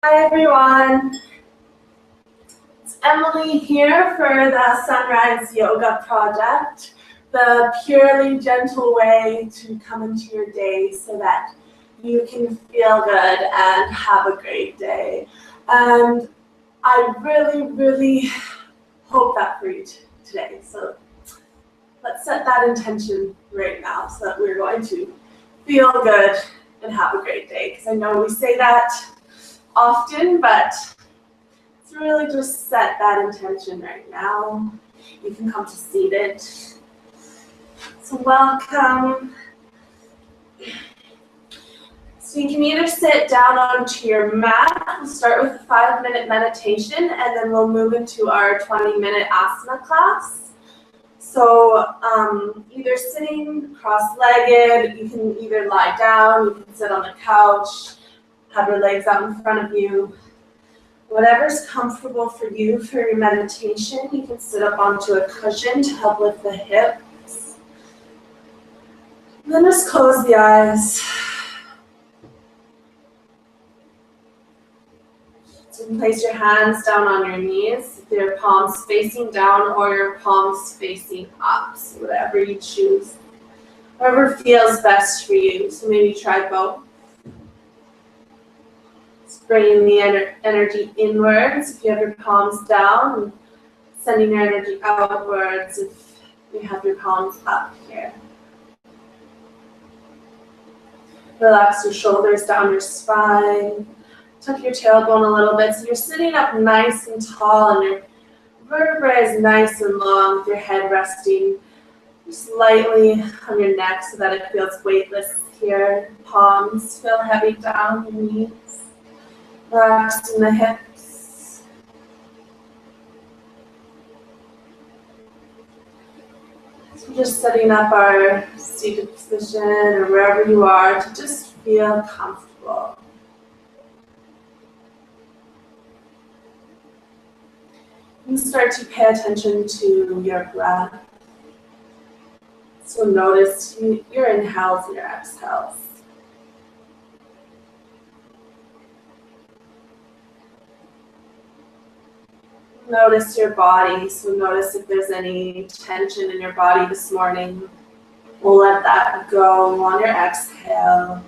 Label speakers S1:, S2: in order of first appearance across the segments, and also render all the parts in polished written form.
S1: Hi everyone, it's Emily here for the Sunrise Yoga Project, the purely gentle way to come into your day so that you can feel good and have a great day. And I really hope that for you today. So let's set that intention right now so that we're going to feel good and have a great day. Because I know we say that often, but it's really just set that intention right now. You can come to seated. So welcome. So you can either sit down onto your mat. We'll start with a 5-minute meditation, and then we'll move into our 20-minute asana class. So either sitting cross-legged, you can either lie down, you can sit on the couch, have your legs out in front of you. Whatever's comfortable for you for your meditation, you can sit up onto a cushion to help lift the hips. And then just close the eyes. So you can place your hands down on your knees, with your palms facing down or your palms facing up, so whatever you choose. Whatever feels best for you, so maybe try both. Bringing the energy inwards if you have your palms down, and sending your energy outwards if you have your palms up here. Relax your shoulders down your spine. Tuck your tailbone a little bit so you're sitting up nice and tall and your vertebrae is nice and long with your head resting just lightly on your neck so that it feels weightless here. Palms feel heavy down your knees. Relaxing the hips. So just setting up our seated position or wherever you are to just feel comfortable. And start to pay attention to your breath. So notice your inhales and your exhales. Notice your body, so notice if there's any tension in your body this morning. We'll let that go on your exhale,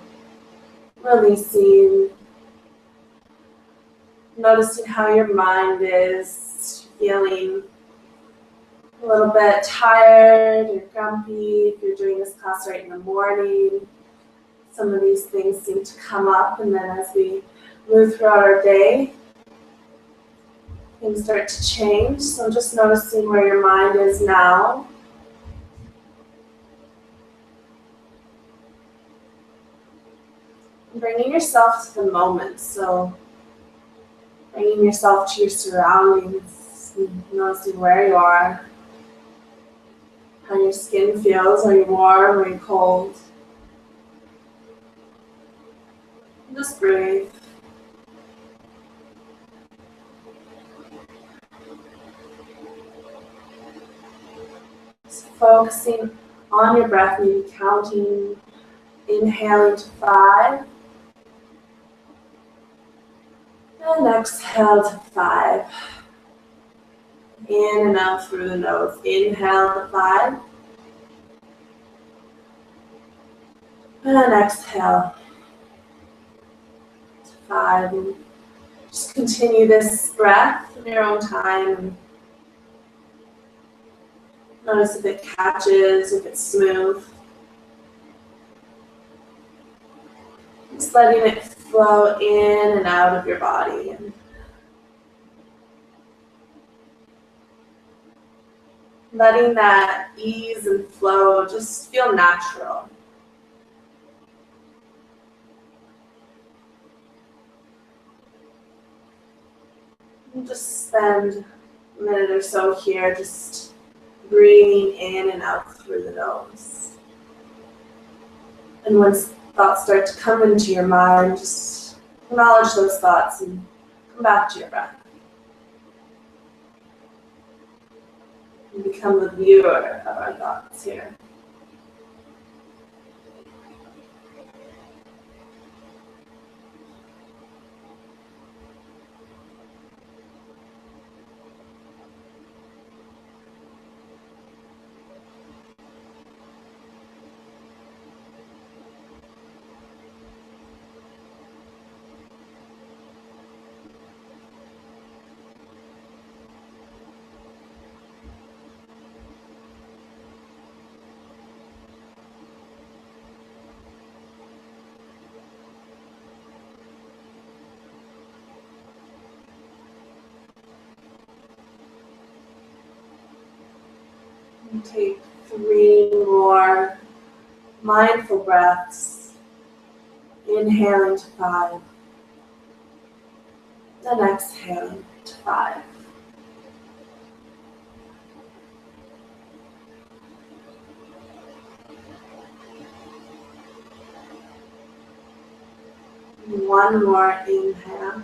S1: releasing. Noticing how your mind is feeling a little bit tired or grumpy. If you're doing this class right in the morning, some of these things seem to come up, and then as we move throughout our day, things start to change. So just noticing where your mind is now. And bringing yourself to the moment. So bringing yourself to your surroundings, noticing where you are, how your skin feels. Are you warm? Are you cold? And just breathe. Focusing on your breath, maybe counting, inhaling to 5, and exhale to 5. In and out through the nose. Inhale to 5, and exhale to 5. And just continue this breath in your own time. Notice if it catches, if it's smooth. Just letting it flow in and out of your body. And letting that ease and flow just feel natural. And just spend a minute or so here just breathing in and out through the nose. And once thoughts start to come into your mind, just acknowledge those thoughts and come back to your breath. And become the viewer of our thoughts here. And take 3 more mindful breaths, inhaling to 5, then exhaling to 5. One more inhale.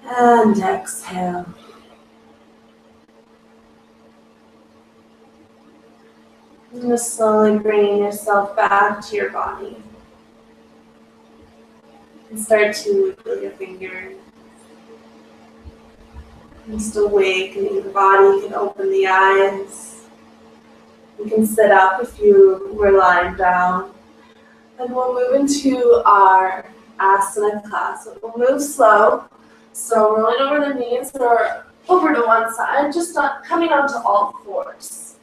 S1: And exhale. And just slowly bringing yourself back to your body. And start to wiggle your fingers. Just awakening the body. You can open the eyes. You can sit up if you were lying down. And we'll move into our asana class. So we'll move slow. So rolling over the knees or over to one side, just not coming onto all fours.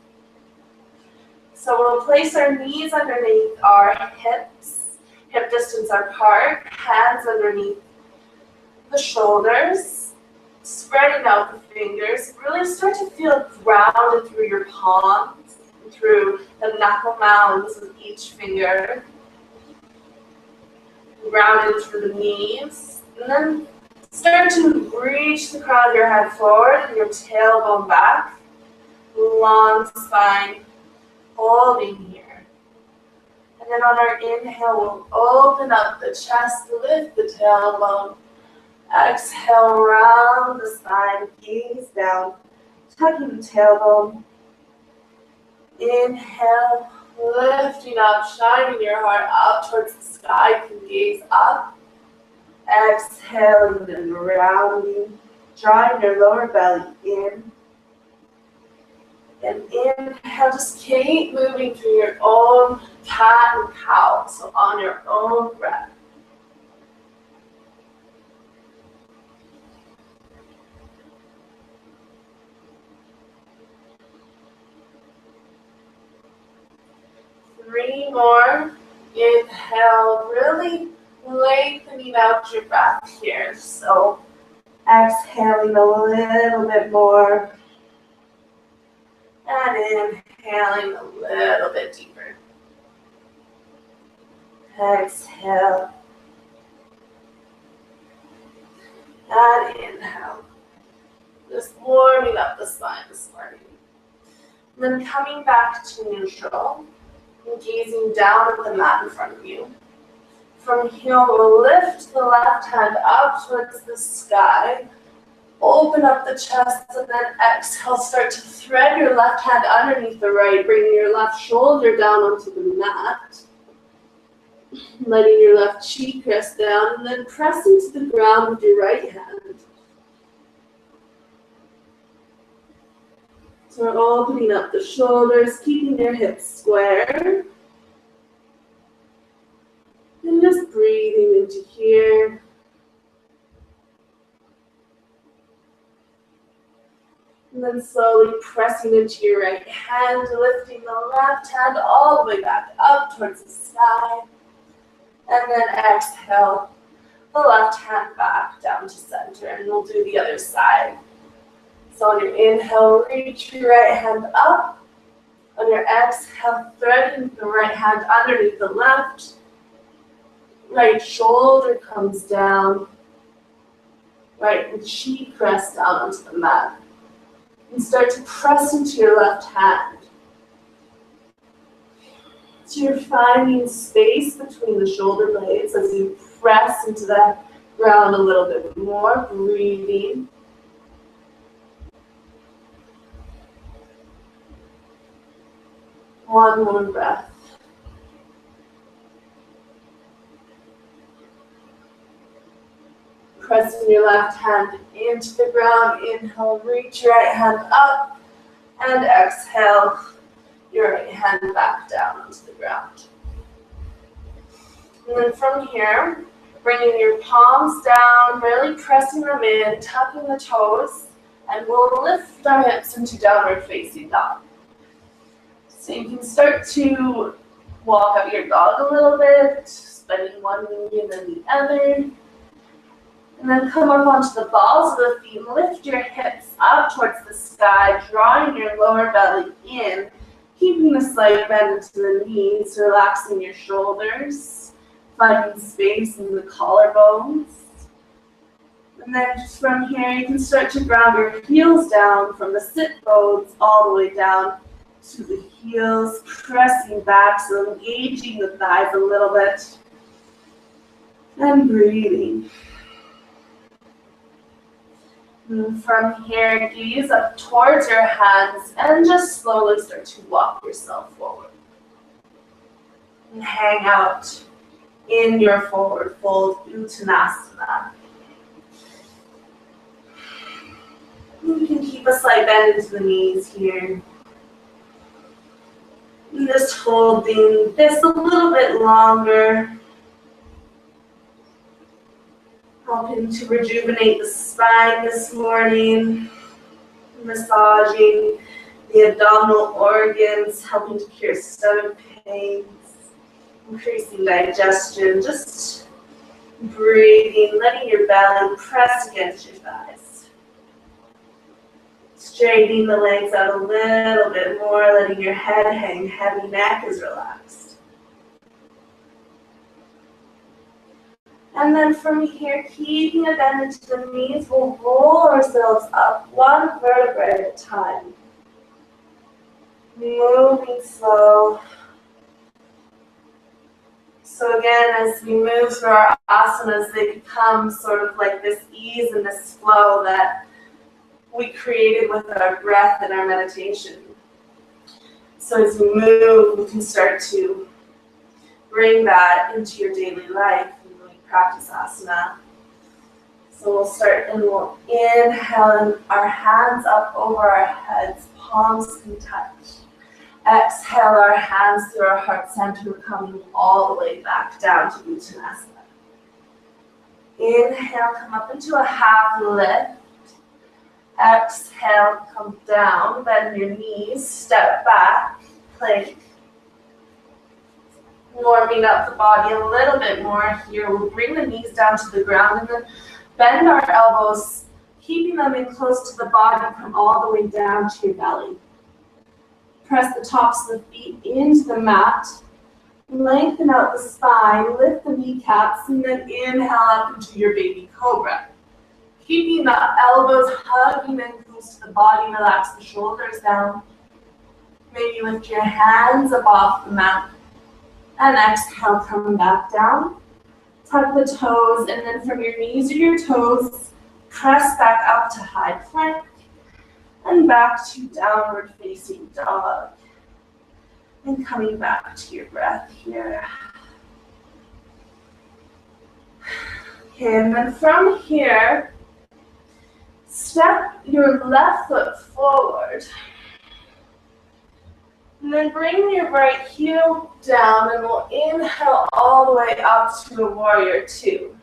S1: So we'll place our knees underneath our hips, hip distance apart, hands underneath the shoulders, spreading out the fingers. Really start to feel grounded through your palms, through the knuckle mounds of each finger. Grounded through the knees, and then start to reach the crown of your head forward and your tailbone back. Long spine, holding here. And then on our inhale, we'll open up the chest, lift the tailbone. Exhale, round the spine, gaze down, tucking the tailbone. Inhale. Lifting up, shining your heart up towards the sky. You can gaze up. Exhaling and rounding. Drawing your lower belly in. And inhale, just keep moving through your own cat and cow. So on your own breath. Three more. Inhale, really lengthening out your breath here. So exhaling a little bit more. And inhaling a little bit deeper. Exhale. And inhale. Just warming up the spine this morning. And then coming back to neutral. And gazing down at the mat in front of you. From here, we'll lift the left hand up towards the sky. Open up the chest and then exhale. Start to thread your left hand underneath the right, bringing your left shoulder down onto the mat. Letting your left cheek rest down and then press into the ground with your right hand. So we're opening up the shoulders, keeping your hips square. And just breathing into here. And then slowly pressing into your right hand, lifting the left hand all the way back up towards the sky. And then exhale the left hand back down to center. And we'll do the other side. So on your inhale, reach your right hand up. On your exhale, threading the right hand underneath the left. Right shoulder comes down. Right cheek rests down onto the mat. And start to press into your left hand. So you're finding space between the shoulder blades as you press into the ground a little bit more, breathing. One more breath. Pressing your left hand into the ground. Inhale, reach your right hand up. And exhale, your right hand back down onto the ground. And then from here, bringing your palms down, really pressing them in, tucking the toes. And we'll lift our hips into downward facing dog. So you can start to walk up your dog a little bit, bending one knee and then the other. And then come up onto the balls of the feet and lift your hips up towards the sky, drawing your lower belly in, keeping a slight bend into the knees, relaxing your shoulders, finding space in the collarbones. And then just from here, you can start to ground your heels down from the sit bones all the way down to the heels, pressing back, so engaging the thighs a little bit. And breathing. And from here, gaze up towards your hands and just slowly start to walk yourself forward. And hang out in your forward fold, Uttanasana. You can keep a slight bend into the knees here. And just holding this a little bit longer. Helping to rejuvenate the spine this morning. Massaging the abdominal organs, helping to cure stomach pains. Increasing digestion. Just breathing, letting your belly press against your thighs. Straightening the legs out a little bit more, letting your head hang heavy, neck is relaxed. And then from here, keeping a bend into the knees, we'll roll ourselves up one vertebra at a time. Moving slow. So again, as we move through our asanas, they become sort of like this ease and this flow that we created with our breath and our meditation. So as we move, we can start to bring that into your daily life when we practice asana. So we'll start and we'll inhale and our hands up over our heads, palms can touch. Exhale our hands through our heart center, coming all the way back down to Uttanasana. Inhale, come up into a half lift. Exhale, come down, bend your knees, step back, plank. Warming up the body a little bit more here. We'll bring the knees down to the ground and then bend our elbows, keeping them in close to the body, come all the way down to your belly. Press the tops of the feet into the mat. Lengthen out the spine, lift the kneecaps, and then inhale up into your baby cobra. Keeping the elbows hugging in close to the body, relax the shoulders down. Maybe lift your hands up off the mat. And exhale, come back down. Tuck the toes, and then from your knees or your toes, press back up to high plank. And back to downward facing dog. And coming back to your breath here. Okay, and then from here, step your left foot forward. And then bring your right heel down and we'll inhale all the way up to a warrior two.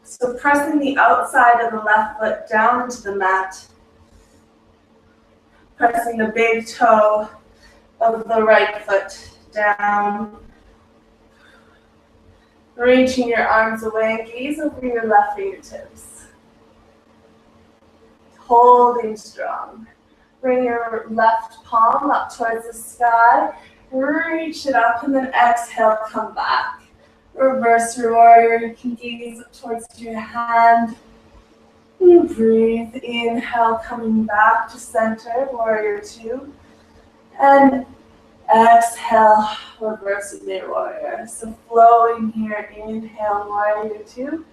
S1: So pressing the outside of the left foot down into the mat. Pressing the big toe of the right foot down. Reaching your arms away, gaze over your left fingertips. Holding strong. Bring your left palm up towards the sky. Reach it up and then exhale, come back. Reverse your warrior. You can gaze up towards your hand. And breathe. Inhale, coming back to center, warrior two. And exhale, reversing your warrior. So flowing here, inhale, warrior two.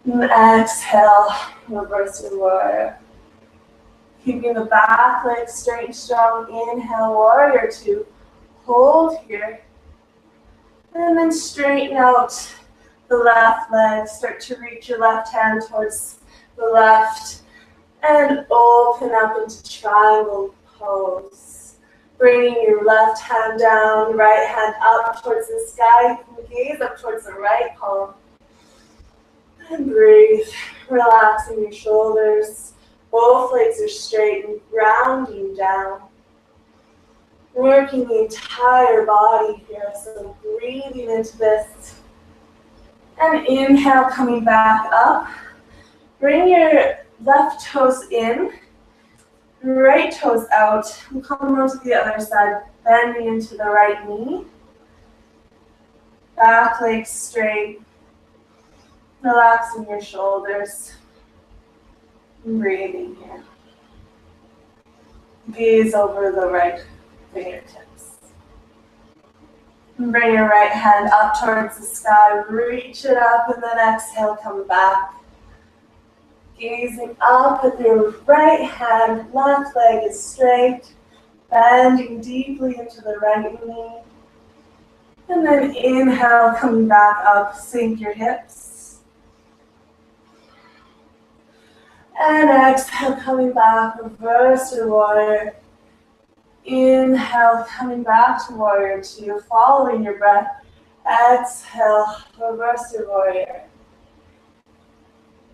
S1: And exhale, reverse your warrior. Keeping the back leg straight and strong. Inhale, warrior two. Hold here. And then straighten out the left leg. Start to reach your left hand towards the left. And open up into triangle pose. Bringing your left hand down, right hand up towards the sky. You can gaze up towards the right palm. And breathe. Relaxing your shoulders. Both legs are straight and grounding down. Working the entire body here, so breathing into this And inhale, coming back up. Bring your left toes in, right toes out. We'll come around to the other side, bending into the right knee. Back leg straight. Relaxing your shoulders. Breathing here. Gaze over the right fingertips. Bring your right hand up towards the sky. Reach it up and then exhale, come back. Gazing up at your right hand, left leg is straight. Bending deeply into the right knee. And then inhale, coming back up, sink your hips. And exhale, coming back, reverse your warrior. Inhale, coming back to warrior two, following your breath. Exhale, reverse your warrior.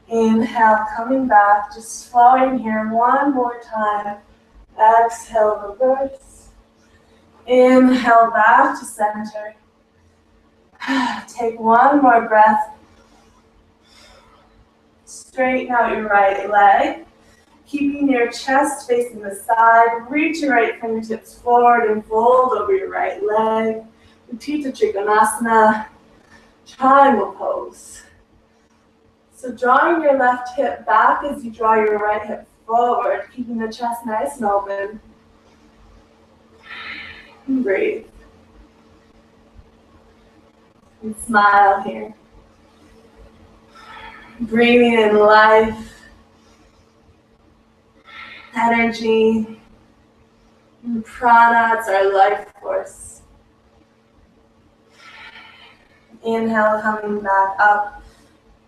S1: Inhale, coming back, just flowing here one more time. Exhale, reverse. Inhale, back to center. Take one more breath. Straighten out your right leg. Keeping your chest facing the side. Reach your right fingertips forward and fold over your right leg. Utthita Trikonasana, triangle pose. So drawing your left hip back as you draw your right hip forward, keeping the chest nice and open. And breathe. And smile here. Breathing in life, energy, and prana, it's our life force. Inhale, coming back up.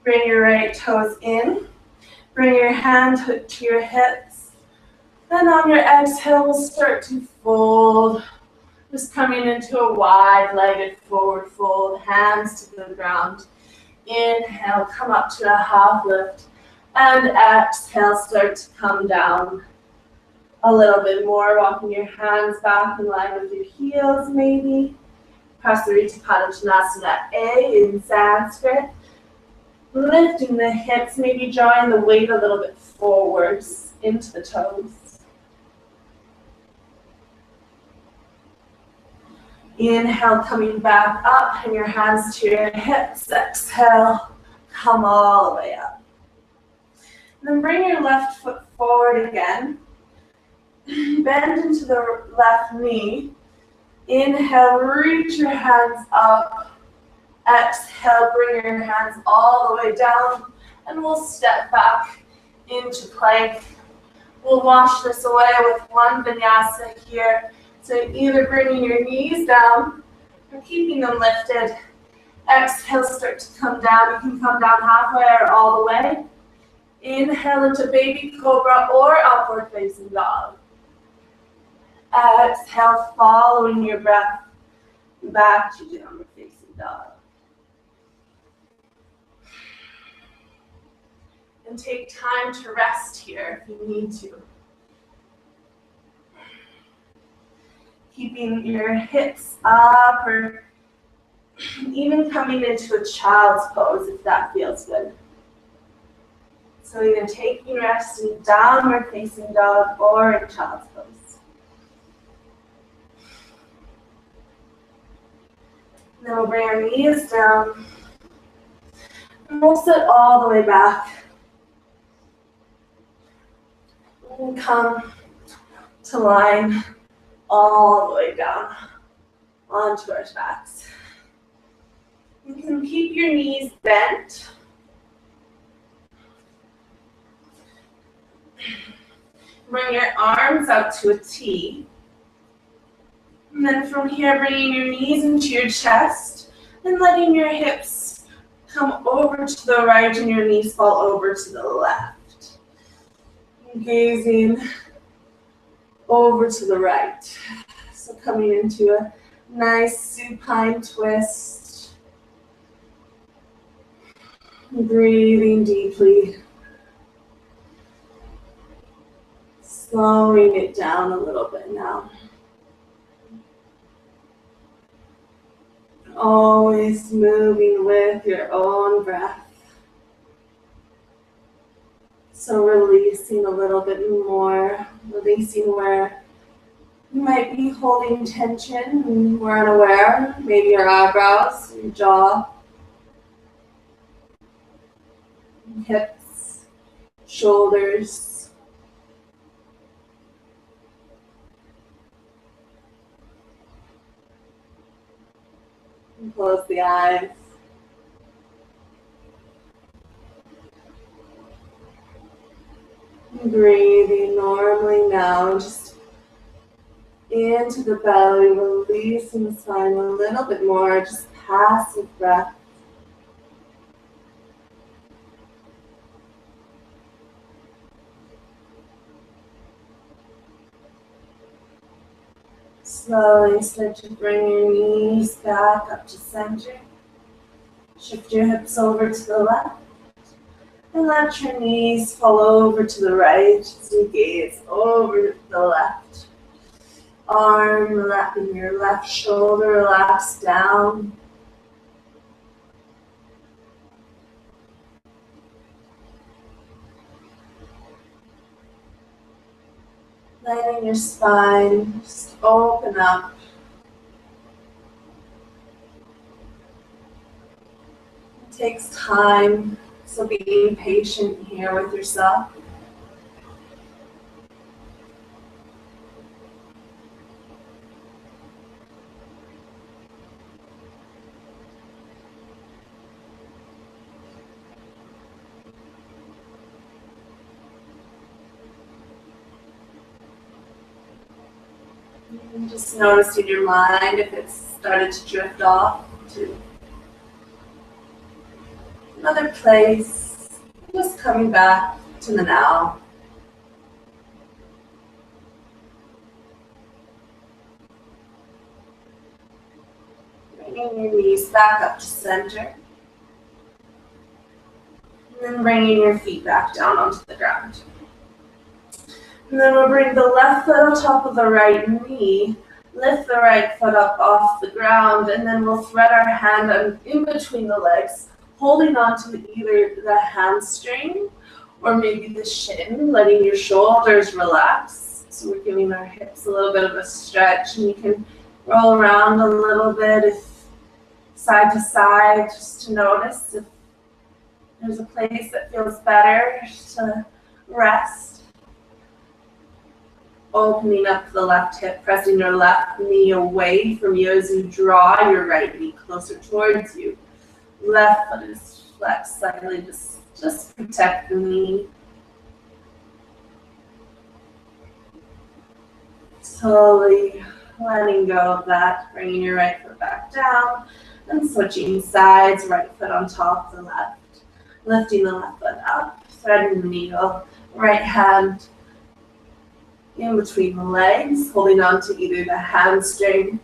S1: Bring your right toes in. Bring your hand to your hips. And on your exhale, we'll start to fold. Just coming into a wide-legged forward fold, hands to the ground. Inhale, come up to a half lift. And exhale, start to come down a little bit more, walking your hands back in line with your heels maybe. Prasarita Padottanasana A in Sanskrit. Lifting the hips, maybe drawing the weight a little bit forwards into the toes. Inhale, coming back up, and your hands to your hips. Exhale, come all the way up. And then bring your left foot forward again. Bend into the left knee. Inhale, reach your hands up. Exhale, bring your hands all the way down, and we'll step back into plank. We'll wash this away with one vinyasa here. So either bringing your knees down or keeping them lifted. Exhale, start to come down. You can come down halfway or all the way. Inhale into baby cobra or upward facing dog. Exhale, following your breath back to downward facing dog. And take time to rest here if you need to. Keeping your hips up or even coming into a child's pose if that feels good. So either taking rest in downward facing dog or in child's pose. Then we'll bring our knees down and we'll sit all the way back. And come to line all the way down onto our backs. You can keep your knees bent. Bring your arms out to a T. And then from here, bringing your knees into your chest and letting your hips come over to the right and your knees fall over to the left. Gazing over to the right. So coming into a nice supine twist. Breathing deeply. Slowing it down a little bit now. Always moving with your own breath. So releasing a little bit more, releasing where you might be holding tension and we're unaware, maybe your eyebrows, your jaw, hips, shoulders. And close the eyes. And breathing normally now, just into the belly, releasing the spine a little bit more, just passive breath. Slowly start to bring your knees back up to center. Shift your hips over to the left. And let your knees fall over to the right as you gaze over the left. Arm wrapping your left shoulder, relax down. Letting your spine just open up. It takes time, so being patient here with yourself. And just notice in your mind if it's started to drift off to another place. Just coming back to the now. Bringing your knees back up to center. And then bringing your feet back down onto the ground. And then we'll bring the left foot on top of the right knee. Lift the right foot up off the ground, and then we'll thread our hand in between the legs, holding on to either the hamstring or maybe the shin, letting your shoulders relax. So we're giving our hips a little bit of a stretch, and you can roll around a little bit, if side to side, just to notice if there's a place that feels better to rest. Opening up the left hip, pressing your left knee away from you as you draw your right knee closer towards you. Left foot is flexed slightly, just protect the knee. Slowly letting go of that, bringing your right foot back down, and switching sides, right foot on top of the left. Lifting the left foot up, threading the needle, right hand in between the legs, holding on to either the hamstring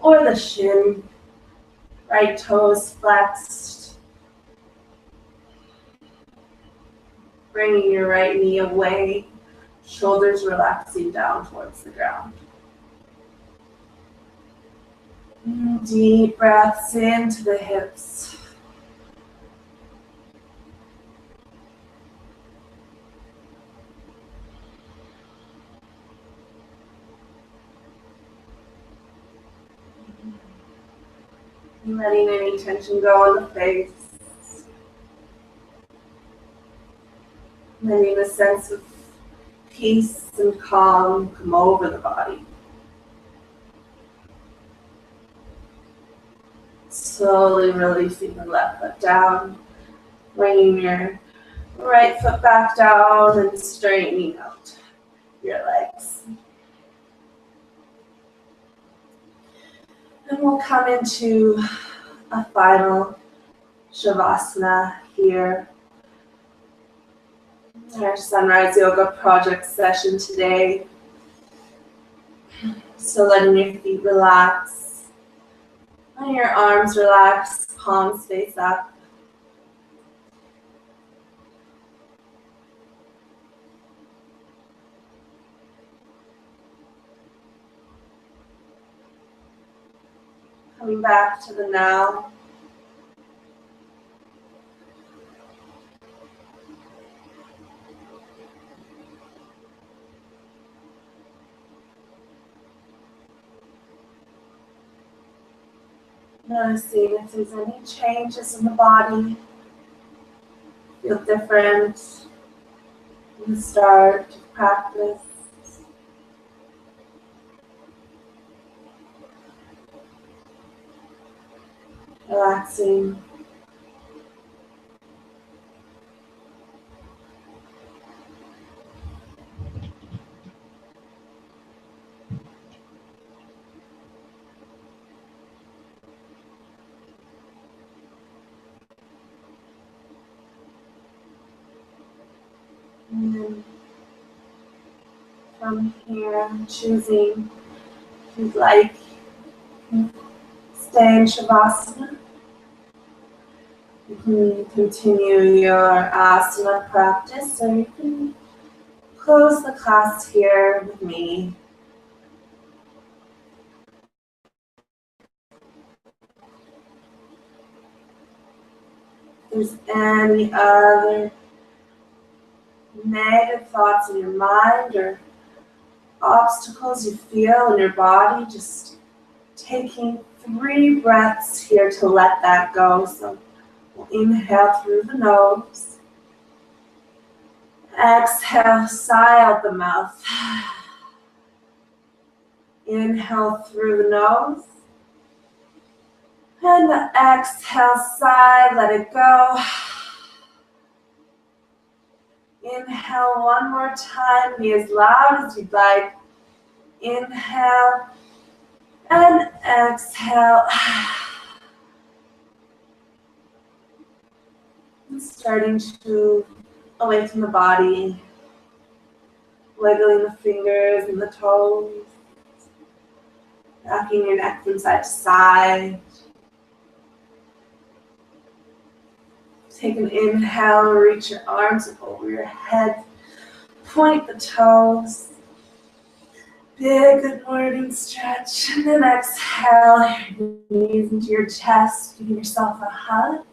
S1: or the shin. Right toes flexed. Bringing your right knee away, shoulders relaxing down towards the ground. Deep breaths into the hips. Letting any tension go in the face. Letting a sense of peace and calm come over the body. Slowly releasing the left foot down, bringing your right foot back down and straightening out your legs. And we'll come into a final Shavasana here. Our Sunrise Yoga Project session today. So letting your feet relax, and your arms relax, palms face up. Coming back to the now. Noticing if there's any changes in the body. Feel different in the start of practice. Relaxing. And then from here, choosing if you'd like, stay in Shavasana. You can continue your asana practice, or you can close the class here with me. If there's any other negative thoughts in your mind or obstacles you feel in your body, just taking 3 breaths here to let that go. So we'll inhale through the nose. Exhale, sigh out the mouth. Inhale through the nose. And exhale, sigh, let it go. Inhale one more time, be as loud as you'd like. Inhale and exhale. And starting to awaken the body, wiggling the fingers and the toes, rocking your neck from side to side. Take an inhale, reach your arms up over your head, point the toes. Big good morning stretch, and then exhale your knees into your chest, giving yourself a hug,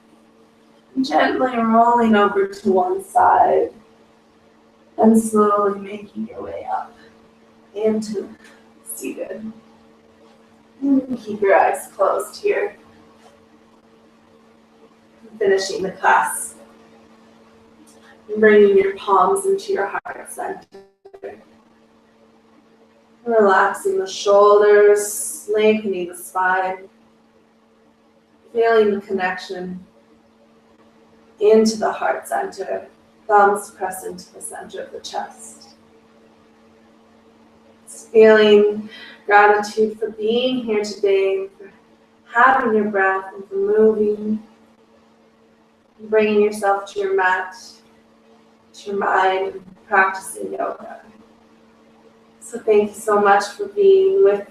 S1: and gently rolling over to one side, and slowly making your way up into seated. And keep your eyes closed here. Finishing the class. Bringing your palms into your heart center. Relaxing the shoulders, lengthening the spine. Feeling the connection into the heart center. Thumbs press into the center of the chest. Just feeling gratitude for being here today, for having your breath and for moving. Bringing yourself to your mat, to your mind, and practicing yoga. So thank you so much for being with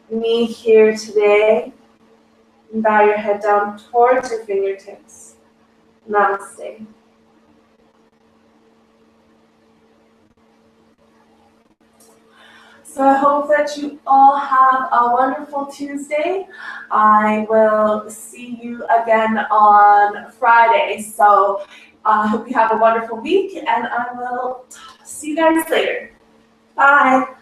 S1: me here today. And bow your head down towards your fingertips. Namaste. So I hope that you all have a wonderful Tuesday. I will see you again on Friday. So I hope you have a wonderful week, and I will see you guys later. Bye.